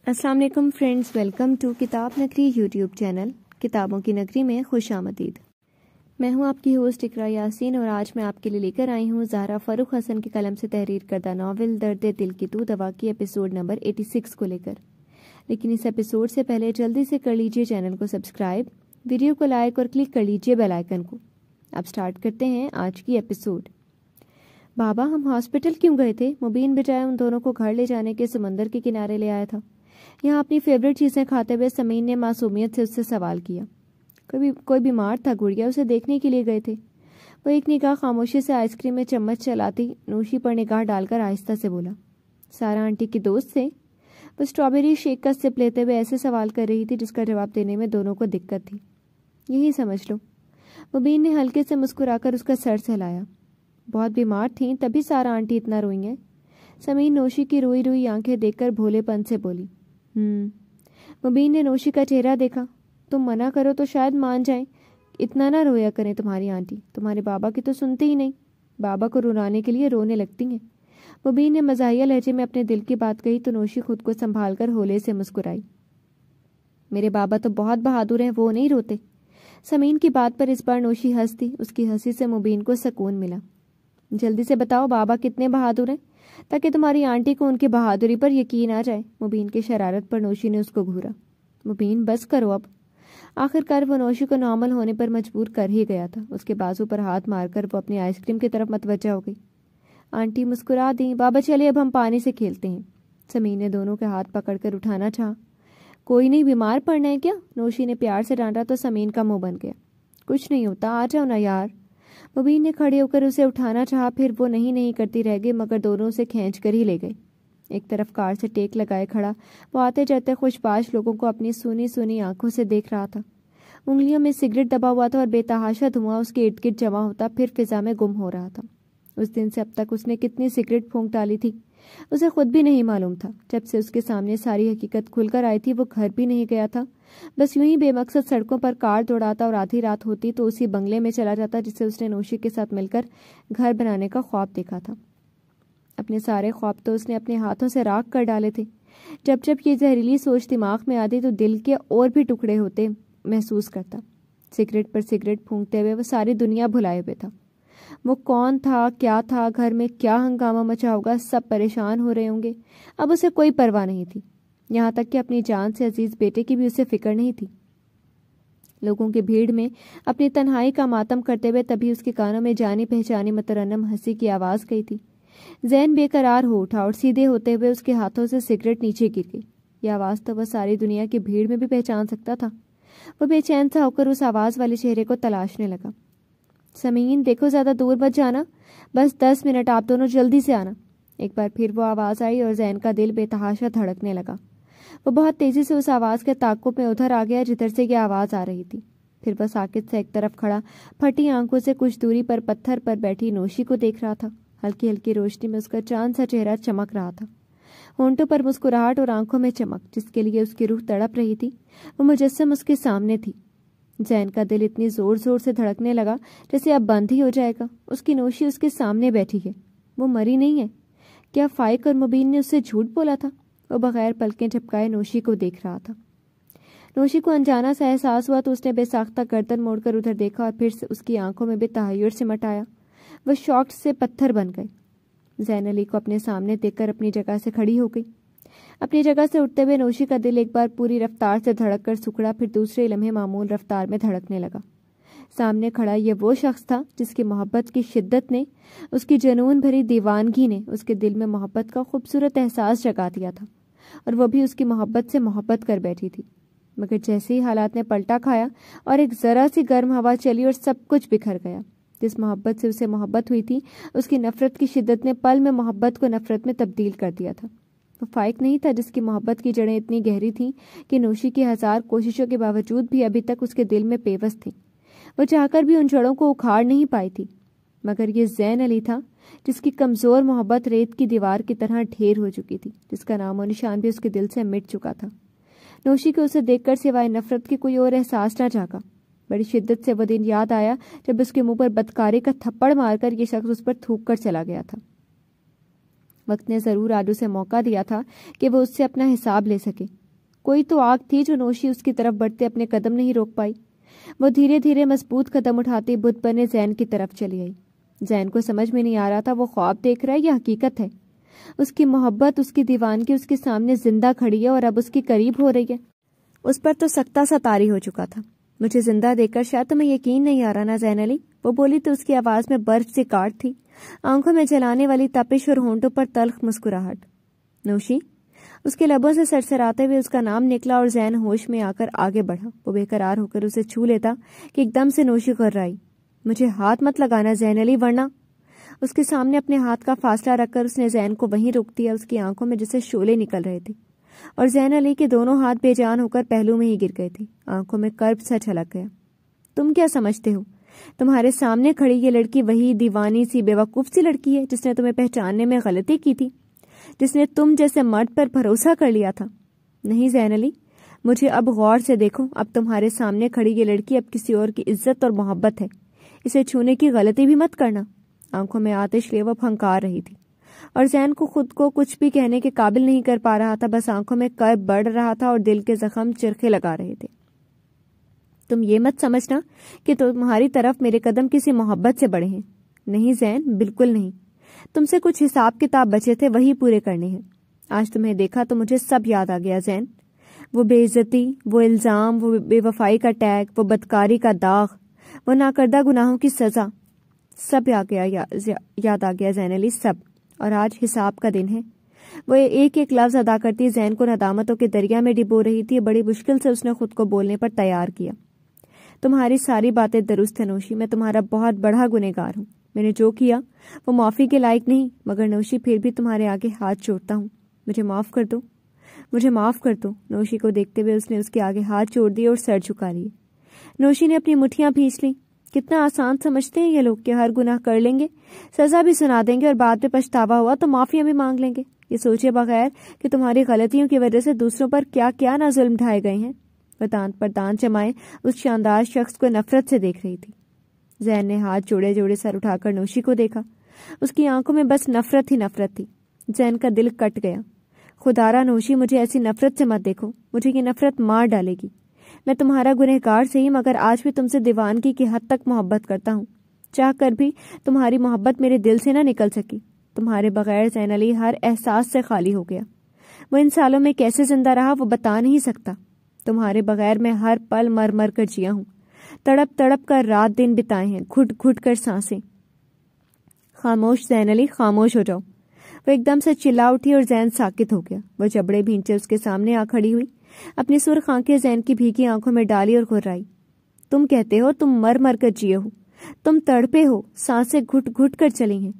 السلام علیکم friends, welcome to کتاب نگری یوٹیوب چینل کتابوں کی نگری میں خوش آمدید۔ میں ہوں آپ کی ہوسٹ اقرا یاسین اور آج میں آپ کے لیے لے کر آئی ہوں زہرا فاروق حسن کے قلم سے تحریر کردہ ناول درد دل کی تو دوا کی ایپیسوڈ نمبر 86 کو لے کر۔ لیکن اس ایپیسوڈ سے پہلے جلدی سے کر لیجئے چینل کو سبسکرائب، ویڈیو کو لائک اور کلک کر لیجئے بیل آئیکن کو۔ اب سٹارٹ کرتے ہیں آج کی ایپیسوڈ۔ بابا، ہم ہاسپٹل کیوں گئے تھے؟ مبین بجائے ان دونوں کو گھر لے جانے کے سمندر کے کنارے لے آیا تھا۔ یہاں اپنی فیوریٹ چیزیں کھاتے ہوئے سمین نے معصومیت سے اس سے سوال کیا۔ کوئی بیمار تھا گڑیا، اسے دیکھنے کے لیے گئے تھے۔ وہ ایک نگاہ خاموشی سے آئس کریم میں چمچ چلاتی نوشی پر نگاہ ڈال کر آہستہ سے بولا، سارا آنٹی کی دوست سے؟ وہ اسٹرابیری شیک کا سپ لیتے ہوئے ایسے سوال کر رہی تھی جس کا جواب دینے میں دونوں کو دقت تھی۔ یہی سمجھ لو۔ مبین نے ہلکے سے مسکرا کر اس کا سر سہلایا۔ بہت بیمار تھیں تبھی سارا آنٹی اتنا روئی ہیں؟ سمین نوشی کی روئی روئی آنکھیں دیکھ کر بھولے پن سے بولی۔ مبین نے نوشی کا چہرہ دیکھا۔ تم منع کرو تو شاید مان جائیں، اتنا نہ رویا کریں تمہاری آنٹی، تمہارے بابا کی تو سنتے ہی نہیں، بابا کو رلانے کے لیے رونے لگتی ہیں۔ مبین نے مزاحیہ لہجے میں اپنے دل کی بات کہی تو نوشی خود کو سنبھال کر ہولے سے مسکرائی۔ میرے بابا تو بہت بہادر ہیں، وہ نہیں روتے۔ سمین کی بات پر اس بار نوشی ہنس دی۔ اس کی ہنسی سے مبین کو سکون ملا۔ جلدی سے بتاؤ بابا کتنے بہادر ہیں تاکہ تمہاری آنٹی کو ان کی بہادری پر یقین آ جائے۔ مبین کی شرارت پر نوشی نے اس کو گھورا۔ مبین بس کرو اب۔ آخر کار وہ نوشی کو نارمل ہونے پر مجبور کر ہی گیا تھا۔ اس کے بازو پر ہاتھ مار کر وہ اپنی آئس کریم کی طرف متوجہ ہو گئی۔ آنٹی مسکرا دیں۔ بابا چلے اب ہم پانی سے کھیلتے ہیں۔ سمین نے دونوں کے ہاتھ پکڑ کر اٹھانا چاہا۔ کوئی نہیں، بیمار پڑنا ہے کیا؟ نوشی نے پیار سے ڈانٹا تو سمین کا منہ بن گیا۔ کچھ نہیں ہوتا، آ جاؤ نا یار۔ مبین نے کھڑے ہو کر اسے اٹھانا چاہا، پھر وہ نہیں کرتی رہ گئی مگر دونوں اسے کھینچ کر ہی لے گئے۔ ایک طرف کار سے ٹیک لگائے کھڑا وہ آتے جاتے خوش باش لوگوں کو اپنی سونی سونی آنکھوں سے دیکھ رہا تھا۔ انگلیوں میں سگریٹ دبا ہوا تھا اور بے تحاشا دھواں اس کے ارد گرد جمع ہوتا پھر فضا میں گم ہو رہا تھا۔ اس دن سے اب تک اس نے کتنی سگریٹ پھونک ڈالی تھی اسے خود بھی نہیں معلوم تھا۔ جب سے اس کے سامنے ساری حقیقت کھل کر آئی تھی وہ گھر بھی نہیں گیا تھا، بس یوں ہی بے مقصد سڑکوں پر کار دوڑاتا اور آدھی رات ہوتی تو اسی بنگلے میں چلا جاتا جسے اس نے نوشی کے ساتھ مل کر گھر بنانے کا خواب دیکھا تھا۔ اپنے سارے خواب تو اس نے اپنے ہاتھوں سے راکھ کر ڈالے تھے۔ جب یہ زہریلی سوچ دماغ میں آتی تو دل کے اور بھی ٹکڑے ہوتے محسوس کرتا۔ سگریٹ پر سگریٹ پھونکتے ہوئے وہ ساری دنیا بھلائے ہوئے تھا۔ وہ کون تھا، کیا تھا، گھر میں کیا ہنگامہ مچا ہوگا، سب پریشان ہو رہے ہوں گے، اب اسے کوئی پرواہ نہیں تھی۔ یہاں تک کہ اپنی جان سے عزیز بیٹے کی بھی اسے فکر نہیں تھی۔ لوگوں کی بھیڑ میں اپنی تنہائی کا ماتم کرتے ہوئے تبھی اس کے کانوں میں جانی پہچانی مترنم ہنسی کی آواز گئی تھی۔ ذہن بے قرار ہو اٹھا اور سیدھے ہوتے ہوئے اس کے ہاتھوں سے سگریٹ نیچے گر گئی۔ یہ آواز تو وہ ساری دنیا کی بھیڑ میں بھی پہچان سکتا تھا۔ وہ بے چین سا ہو کر اس آواز والے چہرے کو تلاشنے لگا۔ سمین دیکھو، زیادہ دور مت جانا، بس 10 منٹ، آپ دونوں جلدی سے آنا۔ ایک بار پھر وہ آواز آئی اور زین کا دل بے تحاشا دھڑکنے لگا۔ وہ بہت تیزی سے اس آواز کے تعاقب میں ادھر آ گیا جدھر سے یہ آواز آ رہی تھی۔ پھر وہ ساکت سے ایک طرف کھڑا پھٹی آنکھوں سے کچھ دوری پر پتھر پر بیٹھی نوشی کو دیکھ رہا تھا۔ ہلکی ہلکی روشنی میں اس کا چاند سا چہرہ چمک رہا تھا، ہونٹوں پر مسکراہٹ اور آنکھوں میں چمک جس کے لیے اس کی روح تڑپ رہی تھی وہ مجسم اس کے سامنے تھی۔ زین کا دل اتنی زور زور سے دھڑکنے لگا جیسے اب بند ہی ہو جائے گا۔ اس کی نوشی اس کے سامنے بیٹھی ہے، وہ مری نہیں ہے۔ کیا فائق اور مبین نے اس سے جھوٹ بولا تھا؟ وہ بغیر پلکیں جھپکائے نوشی کو دیکھ رہا تھا۔ نوشی کو انجانا سا احساس ہوا تو اس نے بے ساختہ گردن موڑ کر ادھر دیکھا اور پھر اس کی آنکھوں میں بھی تحیر سمٹ آیا۔ وہ شاک سے پتھر بن گئے۔ زین علی کو اپنے سامنے دیکھ کر اپنی جگہ سے کھڑی ہو گئی۔ اپنی جگہ سے اٹھتے ہوئے نوشی کا دل ایک بار پوری رفتار سے دھڑک کر سکڑا، پھر دوسرے لمحے معمول رفتار میں دھڑکنے لگا۔ سامنے کھڑا یہ وہ شخص تھا جس کی محبت کی شدت نے، اس کی جنون بھری دیوانگی نے اس کے دل میں محبت کا خوبصورت احساس جگا دیا تھا، اور وہ بھی اس کی محبت سے محبت کر بیٹھی تھی۔ مگر جیسے ہی حالات نے پلٹا کھایا اور ایک ذرا سی گرم ہوا چلی اور سب کچھ بکھر گیا۔ جس محبت سے اسے محبت ہوئی تھی اس کی نفرت کی شدت نے پل میں محبت کو نفرت میں تبدیل کر دیا تھا۔ وہ فائق نہیں تھا جس کی محبت کی جڑیں اتنی گہری تھیں کہ نوشی کی 1000 کوششوں کے باوجود بھی ابھی تک اس کے دل میں پیوست تھیں۔ وہ چاہ کر بھی ان جڑوں کو اکھاڑ نہیں پائی تھی۔ مگر یہ زین علی تھا جس کی کمزور محبت ریت کی دیوار کی طرح ڈھیر ہو چکی تھی، جس کا نام و نشان بھی اس کے دل سے مٹ چکا تھا۔ نوشی کو اسے دیکھ کر سوائے نفرت کے کوئی اور احساس نہ جاگا۔ بڑی شدت سے وہ دن یاد آیا جب اس کے منہ پر بدکاری کا تھپڑ مار کر یہ شخص اس پر تھوک کر چلا گیا تھا۔ وقت نے ضرور آج اسے موقع دیا تھا کہ وہ اس سے اپنا حساب لے سکے۔ کوئی تو آگ تھی جو نوشی اس کی طرف بڑھتے اپنے قدم نہیں روک پائی۔ وہ دھیرے دھیرے مضبوط قدم اٹھاتی بت بنے زین کی طرف چلی آئی۔ زین کو سمجھ میں نہیں آ رہا تھا وہ خواب دیکھ رہا ہے یا حقیقت ہے۔ اس کی محبت، اس کی دیوانگی اس کے سامنے زندہ کھڑی ہے اور اب اس کی قریب ہو رہی ہے۔ اس پر تو سکتہ سا طاری ہو چکا تھا۔ مجھے زندہ دیکھ کر شاید تمہیں یقین نہیں آ رہا نا زین علی، وہ بولی تو اس کی آواز میں برف سے کاٹ تھی، آنکھوں میں جلانے والی تپش اور ہونٹوں پر تلخ مسکراہٹ۔ نوشی؟ اس کے لبوں سے سرسراتے ہوئے اس کا نام نکلا اور زین ہوش میں آ کر آگے بڑھا۔ وہ بے قرار ہو کر اسے چھو لیتا کہ ایک دم سے نوشی گھررائی۔ مجھے ہاتھ مت لگانا زین علی ورنہ۔ اس کے سامنے اپنے ہاتھ کا فاصلہ رکھ کر اس نے زین کو وہیں روک دیا۔ اس کی آنکھوں میں جیسے شعلے نکل رہے تھے اور زین علی کے دونوں ہاتھ بے جان ہو کر پہلو میں ہی گر گئے تھے۔ آنکھوں میں کرب سا چھلک گیا۔ تم کیا سمجھتے ہو؟ تمہارے سامنے کھڑی یہ لڑکی وہی دیوانی سی بے وقوف سی لڑکی ہے جس نے تمہیں پہچاننے میں غلطی کی تھی، جس نے تم جیسے مرد پر بھروسہ کر لیا تھا۔ نہیں زین علی، مجھے اب غور سے دیکھو۔ اب تمہارے سامنے کھڑی یہ لڑکی اب کسی اور کی عزت اور محبت ہے، اسے چھونے کی غلطی بھی مت کرنا۔ آنکھوں میں آتش لیے وہ پھنکار رہی تھی اور زین کو خود کو کچھ بھی کہنے کے قابل نہیں کر پا رہا تھا، بس آنکھوں میں کرب بڑھ رہا تھا اور دل کے زخم چرخے لگا رہے تھے۔ تم یہ مت سمجھنا کہ تمہاری طرف میرے قدم کسی محبت سے بڑھے ہیں۔ نہیں زین، بالکل نہیں۔ تم سے کچھ حساب کتاب بچے تھے وہی پورے کرنے ہیں۔ آج تمہیں دیکھا تو مجھے سب یاد آ گیا زین، وہ بے عزتی، وہ الزام، وہ بے وفائی کا ٹیگ، وہ بدکاری کا داغ، وہ ناکردہ گناہوں کی سزا، سب یاد آ گیا زین علی، سب۔ اور آج حساب کا دن ہے۔ وہ ایک ایک لفظ ادا کرتی زین کو ندامتوں کے دریا میں ڈبو رہی تھی۔ بڑی مشکل سے اس نے خود کو بولنے پر تیار کیا۔ تمہاری ساری باتیں درست ہیں نوشی، میں تمہارا بہت بڑا گنہگار ہوں۔ میں نے جو کیا وہ معافی کے لائق نہیں، مگر نوشی پھر بھی تمہارے آگے ہاتھ جوڑتا ہوں، مجھے معاف کر دو، مجھے معاف کر دو۔ نوشی کو دیکھتے ہوئے اس نے اس کے آگے ہاتھ جوڑ دیے اور سر جھکا لیے۔ نوشی نے اپنی مٹھیاں بھینچ لیں۔ کتنا آسان سمجھتے ہیں یہ لوگ کہ ہر گناہ کر لیں گے، سزا بھی سنا دیں گے اور بعد میں پچھتاوا ہوا تو معافیاں بھی مانگ لیں گے، یہ سوچے بغیر کہ تمہاری غلطیوں کی وجہ سے دوسروں پر کیا کیا نہ ظلم ڈھائے گئے ہیں۔ وہ دانت پر دانت جمائے اس شاندار شخص کو نفرت سے دیکھ رہی تھی۔ زین نے ہاتھ جوڑے جوڑے سر اٹھا کر نوشی کو دیکھا۔ اس کی آنکھوں میں بس نفرت ہی نفرت تھی۔ زین کا دل کٹ گیا۔ خدارا نوشی، مجھے ایسی نفرت سے مت دیکھو، مجھے یہ نفرت مار ڈالے گی۔ میں تمہارا گنہگار سے ہی مگر آج بھی تم سے دیوانگی کی حد تک محبت کرتا ہوں، چاہ کر بھی تمہاری محبت میرے دل سے نہ نکل سکی۔ تمہارے بغیر زین علی ہر احساس سے خالی ہو گیا۔ وہ ان سالوں میں کیسے زندہ رہا وہ بتا نہیں سکتا۔ تمہارے بغیر میں ہر پل مر مر کر جیا ہوں، تڑپ تڑپ کر رات دن بتائے ہیں، گھٹ گھٹ کر سانسیں۔ خاموش زین علی، خاموش ہو جاؤ۔ وہ ایک دم سے چلا اٹھی اور زین ساکت ہو گیا۔ وہ جبڑے بھینچے اس کے سامنے آ کھڑی ہوئی، اپنی سرخ آنکھیں زین کی بھیگی آنکھوں میں ڈالی اور گھرائی۔ تم کہتے ہو تم مر مر کر جیے ہو، تم تڑپے ہو، سانسیں گھٹ گھٹ کر چلی ہیں،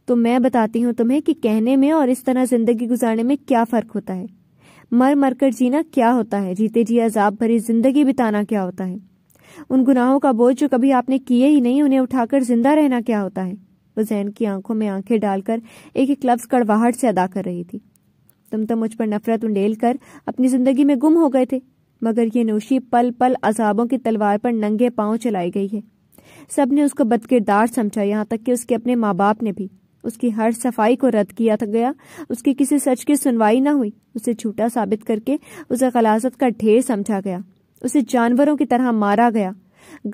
تو میں بتاتی ہوں تمہیں کہ کہنے میں اور اس طرح زندگی گزارنے میں کیا فرق ہوتا ہے۔ مر مر کر جینا کیا ہوتا ہے، جیتے جی عذاب بھری زندگی بتانا کیا ہوتا ہے، ان گناہوں کا بوجھ جو کبھی آپ نے کیے ہی نہیں انہیں اٹھا کر زندہ رہنا کیا ہوتا ہے۔ وہ زین کی آنکھوں میں آنکھیں ڈال کر ایک ایک لفظ کڑواہٹ سے ادا کر رہی تھی۔ تم تو مجھ پر نفرت انڈیل کر اپنی زندگی میں گم ہو گئے تھے، مگر یہ نوشی پل پل عذابوں کی تلوار پر ننگے پاؤں چلائی گئی ہے۔ سب نے اس کو بدکردار سمجھا، یہاں تک کہ اس کے اپنے ماں باپ نے بھی۔ اس کی ہر صفائی کو رد کیا گیا، اس کی کسی سچ کی سنوائی نہ ہوئی، اسے جھوٹا ثابت کر کے اسے غلاظت کا ڈھیر سمجھا گیا، اسے جانوروں کی طرح مارا گیا،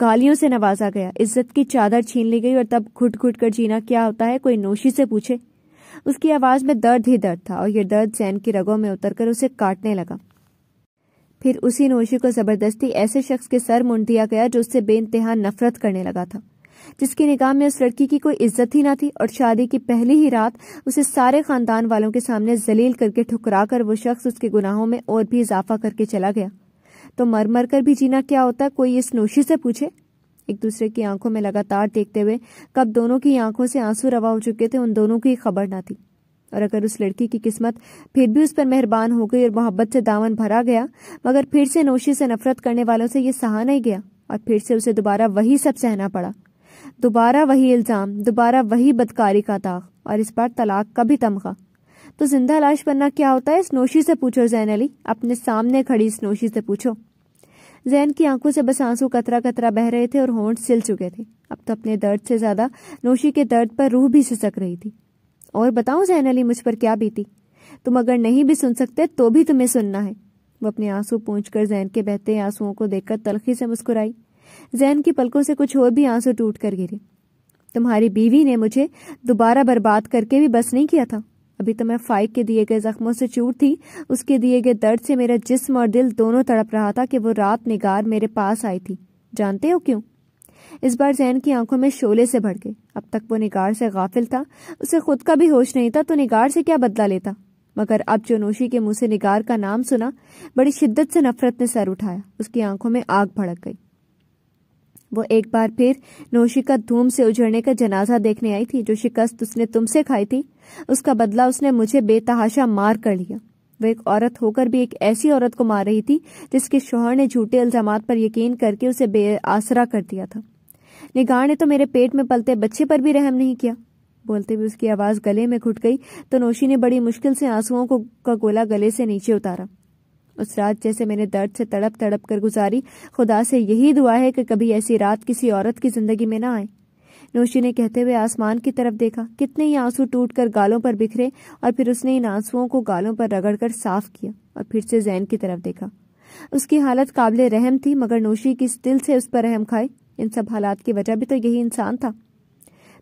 گالیوں سے نوازا گیا، عزت کی چادر چھین لی گئی، اور تب گھٹ گھٹ کر جینا کیا ہوتا ہے کوئی نوشی سے پوچھے۔ اس کی آواز میں درد ہی درد تھا اور یہ درد زین کی رگوں میں اتر کر اسے کاٹنے لگا۔ پھر اسی نوشی کو زبردستی ایسے شخص کے سر منڈ دیا گیا جو اس سے بے انتہا نفرت کرنے لگا تھا، جس کی نگاہ میں اس لڑکی کی کوئی عزت ہی نہ تھی، اور شادی کی پہلی ہی رات اسے سارے خاندان والوں کے سامنے ذلیل کر کے ٹھکرا کر وہ شخص اس کے گناہوں میں اور بھی اضافہ کر کے چلا گیا۔ تو مر مر کر بھی جینا کیا ہوتا ہے کوئی اس نوشی سے پوچھے۔ ایک دوسرے کی آنکھوں میں لگاتار دیکھتے ہوئے کب دونوں کی آنکھوں سے آنسو روا ہو چکے تھے ان دونوں کی خبر نہ تھی، اور اگر اس لڑکی کی قسمت پھر بھی اس پر مہربان ہو گئی اور محبت سے دامن بھرا گیا، مگر پھر سے نوشی سے نفرت کرنے والوں سے یہ سہا نہیں گیا، اور پھر سے اسے دوبارہ وہی سب سہنا پڑا، دوبارہ وہی الزام، دوبارہ وہی بدکاری کا داغ، اور اس بار طلاق کا بھی تمغہ۔ تو زندہ لاش بننا کیا ہوتا ہے اس نوشی سے پوچھو زین علی، اپنے سامنے کھڑی اس نوشی سے پوچھو۔ زین کی آنکھوں سے بس آنسو قطرہ قطرہ بہ رہے تھے اور ہونٹ سل چکے تھے۔ اب تو اپنے درد سے زیادہ نوشی کے درد پر روح بھی سسک رہی تھی۔ اور بتاؤں زین علی مجھ پر کیا بیتی؟ تم اگر نہیں بھی سن سکتے تو بھی تمہیں سننا ہے۔ وہ اپنے آنسو پونچھ کر زین کے بہتے آنسوؤں کو دیکھ کر تلخی سے مسکرائی۔ زین کی پلکوں سے کچھ اور بھی آنسو ٹوٹ کر گرے۔ تمہاری بیوی نے مجھے دوبارہ برباد کر کے بھی بس نہیں کیا تھا۔ ابھی تو میں فائق کے دیے گئے زخموں سے چور تھی، اس کے دیے گئے درد سے میرا جسم اور دل دونوں تڑپ رہا تھا کہ وہ رات نگار میرے پاس آئی تھی۔ جانتے ہو کیوں؟ اس بار زین کی آنکھوں میں شعلے سے بھڑ گئے۔ اب تک وہ نگار سے غافل تھا، اسے خود کا بھی ہوش نہیں تھا تو نگار سے کیا بدلہ لیتا، مگر اب جو نوشی کے منہ سے نگار کا نام سنا، بڑی شدت سے نفرت نے سر اٹھایا۔ اس کی آنکھوں میں آگ بھڑک گئی۔ وہ ایک بار پھر نوشی کا دھوم سے اجڑنے کا جنازہ دیکھنے آئی تھی۔ جو شکست اس نے تم سے کھائی تھی، اس کا بدلہ اس نے مجھے بے تحاشا مار کر لیا۔ وہ ایک عورت ہو کر بھی ایک ایسی عورت کو مار رہی تھی جس کے شوہر نے جھوٹے الزامات پر یقین کر کے اسے بے آسرا کر دیا تھا۔ نگار نے تو میرے پیٹ میں پلتے بچے پر بھی رحم نہیں کیا۔ بولتے ہوئے اس کی آواز گلے میں گھٹ گئی تو نوشی نے بڑی مشکل سے آنسوؤں کا گولا گلے سے نیچے اتارا۔ اس رات جیسے میں نے درد سے تڑپ تڑپ کر گزاری، خدا سے یہی دعا ہے کہ کبھی ایسی رات کسی عورت کی زندگی میں نہ آئے۔ نوشی نے کہتے ہوئے آسمان کی طرف دیکھا۔ کتنے ہی آنسو ٹوٹ کر گالوں پر بکھرے اور پھر اس نے ان آنسوؤں کو گالوں پر رگڑ کر صاف کیا اور پھر سے زین کی طرف دیکھا۔ اس کی حالت قابل رحم تھی، مگر نوشی کس دل سے اس پر رحم کھائے؟ ان سب حالات کی وجہ بھی تو یہی انسان تھا۔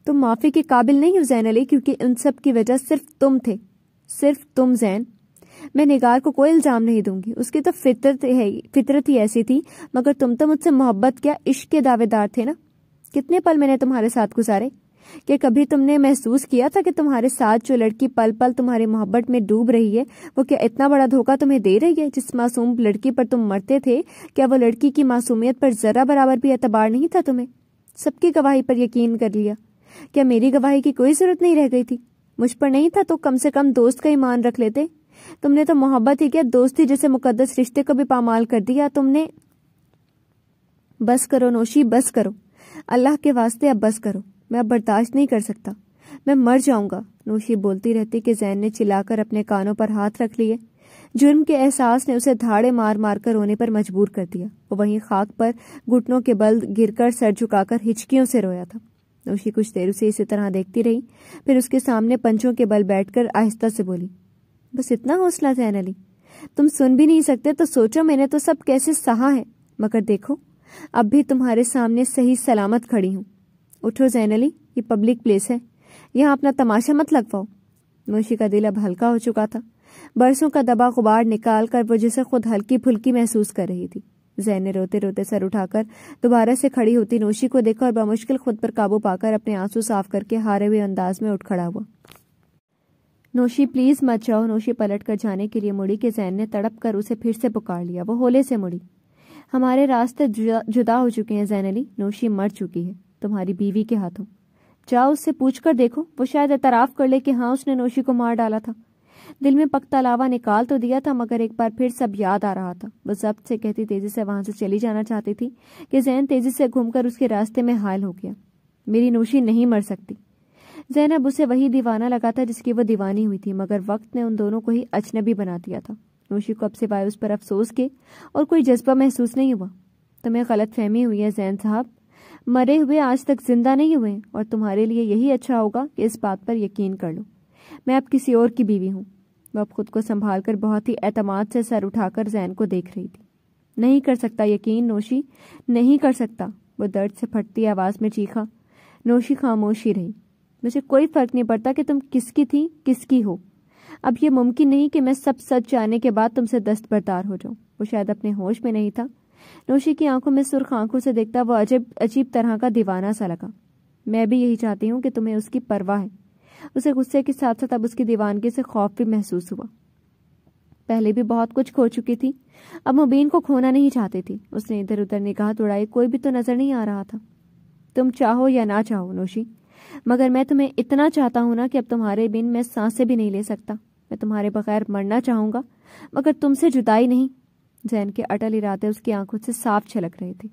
تم معافی کے قابل نہیں ہو زین علی، کیونکہ ان سب کی وجہ صرف تم تھے، صرف تم زین۔ میں نگار کو کوئی الزام نہیں دوں گی، اس کی تو فطرت ہی ایسی تھی، مگر تم تو مجھ سے محبت کیا عشق کے دعوے دار تھے نا۔ کتنے پل میں نے تمہارے ساتھ گزارے، کہ کبھی تم نے محسوس کیا تھا کہ تمہارے ساتھ جو لڑکی پل پل تمہاری محبت میں ڈوب رہی ہے، وہ کیا اتنا بڑا دھوکہ تمہیں دے رہی ہے؟ جس معصوم لڑکی پر تم مرتے تھے، کیا وہ لڑکی کی معصومیت پر ذرہ برابر بھی اعتبار نہیں تھا تمہیں؟ سب کی گواہی پر یقین کر لیا، کیا میری گواہی کی کوئی ضرورت نہیں رہ گئی تھی؟ مجھ پر نہیں تھا تو کم سے کم دوست کا ایمان رکھ لیتے۔ تم نے تو محبت ہی کیا، دوستی جیسے مقدس رشتے کو بھی پامال کر دیا تم نے۔ بس کرو نوشی، بس کرو، اللہ کے واسطے اب بس کرو، میں اب برداشت نہیں کر سکتا، میں مر جاؤں گا۔ نوشی بولتی رہتی کہ زین نے چلا کر اپنے کانوں پر ہاتھ رکھ لیے۔ جرم کے احساس نے اسے دھاڑے مار مار کر رونے پر مجبور کر دیا۔ وہ وہیں خاک پر گھٹنوں کے بل گر کر سر جھکا کر ہچکیوں سے رویا تھا۔ نوشی کچھ دیر اسے اسی طرح دیکھتی رہی، پھر اس کے سامنے پنچوں کے بل بیٹھ کر آہستہ سے بولی، بس اتنا حوصلہ زین علی؟ تم سن بھی نہیں سکتے تو سوچو میں نے تو سب کیسے سہا ہے، مگر دیکھو اب بھی تمہارے سامنے صحیح سلامت کھڑی ہوں۔ اٹھو زین علی، یہ پبلک پلیس ہے، یہاں اپنا تماشا مت لگواؤ۔ نوشی کا دل اب ہلکا ہو چکا تھا، برسوں کا دبا غبار نکال کر وہ جسے خود ہلکی پھلکی محسوس کر رہی تھی۔ زین نے روتے روتے سر اٹھا کر دوبارہ سے کھڑی ہوتی نوشی کو دیکھا اور بمشکل خود پر قابو پا کر اپنے آنسو صاف کر کے ہارے ہوئے انداز میں اٹھ کھڑا ہوا۔ نوشی پلیز مت جاؤ۔ نوشی پلٹ کر جانے کے لیے مڑی کہ زین نے تڑپ کر اسے پھر سے پکار لیا۔ وہ ہولے سے مڑی۔ ہمارے راستے جدا ہو چکے ہیں زین علی، نوشی مر چکی ہے تمہاری بیوی کے ہاتھوں۔ جاؤ اس سے پوچھ کر دیکھو، وہ شاید اعتراف کر لے کہ ہاں اس نے نوشی کو مار ڈالا تھا۔ دل میں پکتا لاوا نکال تو دیا تھا، مگر ایک بار پھر سب یاد آ رہا تھا۔ وہ ضبط سے کہتی تیزی سے وہاں سے چلی جانا چاہتی تھی کہ زین تیزی سے گھوم کر اس کے راستے میں حائل ہو گیا۔ میری نوشی نہیں مر سکتی۔ زینب اسے وہی دیوانہ لگا تھا جس کی وہ دیوانی ہوئی تھی، مگر وقت نے ان دونوں کو ہی اجنبی بنا دیا تھا۔ نوشی کو اب سوائے اس پر افسوس کے اور کوئی جذبہ محسوس نہیں ہوا۔ تمہیں غلط فہمی ہوئی ہے زین صاحب، مرے ہوئے آج تک زندہ نہیں ہوئے، اور تمہارے لیے یہی اچھا ہوگا کہ اس بات پر یقین کر لو، میں اب کسی اور کی بیوی ہوں۔ وہ اب خود کو سنبھال کر بہت ہی اعتماد سے سر اٹھا کر زین کو دیکھ رہی تھی۔ نہیں کر سکتا یقین نوشی، نہیں کر سکتا، وہ درد سے پھٹتی آواز میں چیخا۔ نوشی خاموش ہی رہی۔ مجھے کوئی فرق نہیں پڑتا کہ تم کس کی تھی کس کی ہو، اب یہ ممکن نہیں کہ میں سب سچ جاننے کے بعد تم سے دستبردار ہو جاؤں۔ وہ شاید اپنے ہوش میں نہیں تھا۔ نوشی کی آنکھوں میں سرخ آنکھوں سے دیکھتا وہ عجیب طرح کا دیوانہ سا لگا۔ میں بھی یہی چاہتی ہوں کہ تمہیں اس کی پرواہ ہے۔ اسے غصے کے ساتھ ساتھ اب اس کی دیوانگی سے خوف بھی محسوس ہوا۔ پہلے بھی بہت کچھ کھو چکی تھی، اب مبین کو کھونا نہیں چاہتی تھی۔ اس نے ادھر ادھر نگاہ دوڑائی، کوئی بھی تو نظر نہیں آ رہا تھا۔ تم چاہو یا نہ چاہو نوشی، مگر میں تمہیں اتنا چاہتا ہوں نا کہ اب تمہارے بن میں سانسیں بھی نہیں لے سکتا۔ میں تمہارے بغیر مرنا چاہوں گا، مگر تم سے جدائی نہیں۔ زین کے اٹل ارادے اس کی آنکھوں سے صاف چھلک رہے تھے۔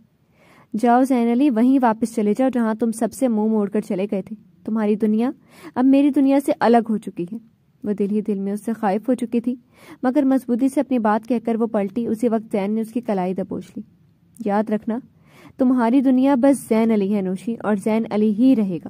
جاؤ زین علی، وہیں واپس چلے جاؤ جہاں تم سب سے منہ موڑ کر چلے گئے تھے۔ تمہاری دنیا اب میری دنیا سے الگ ہو چکی ہے۔ وہ دل ہی دل میں اس سے خائف ہو چکی تھی، مگر مضبوطی سے اپنی بات کہہ کر وہ پلٹی۔ اسی وقت زین نے اس کی کلائی دبوچ لی۔ یاد رکھنا، تمہاری دنیا بس زین علی ہے نوشی، اور زین علی ہی رہے گا۔